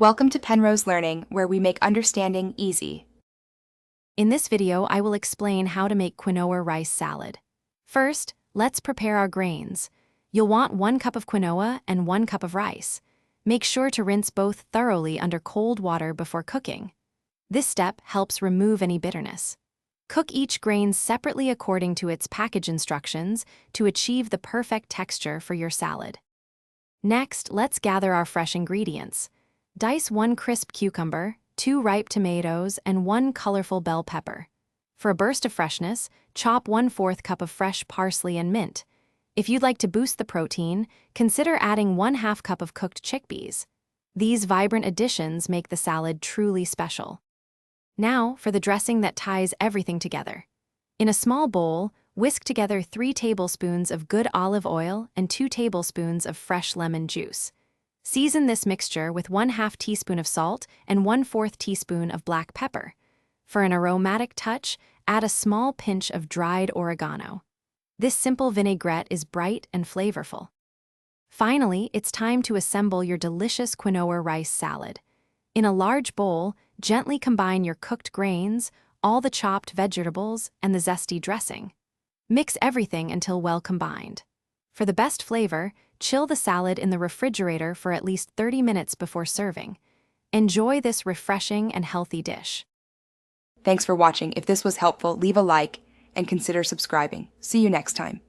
Welcome to Penrose Learning, where we make understanding easy. In this video, I will explain how to make quinoa rice salad. First, let's prepare our grains. You'll want 1 cup of quinoa and 1 cup of rice. Make sure to rinse both thoroughly under cold water before cooking. This step helps remove any bitterness. Cook each grain separately according to its package instructions to achieve the perfect texture for your salad. Next, let's gather our fresh ingredients. Dice 1 crisp cucumber, 2 ripe tomatoes, and 1 colorful bell pepper. For a burst of freshness, chop 1/4 cup of fresh parsley and mint. If you'd like to boost the protein, consider adding 1/2 cup of cooked chickpeas. These vibrant additions make the salad truly special. Now for the dressing that ties everything together. In a small bowl, whisk together 3 tablespoons of good olive oil and 2 tablespoons of fresh lemon juice. Season this mixture with 1/2 teaspoon of salt and 1/4 teaspoon of black pepper. For an aromatic touch, add a small pinch of dried oregano. This simple vinaigrette is bright and flavorful. Finally, it's time to assemble your delicious quinoa rice salad. In a large bowl, gently combine your cooked grains, all the chopped vegetables, and the zesty dressing. Mix everything until well combined. For the best flavor, chill the salad in the refrigerator for at least 30 minutes before serving. Enjoy this refreshing and healthy dish. Thanks for watching. If this was helpful, leave a like and consider subscribing. See you next time.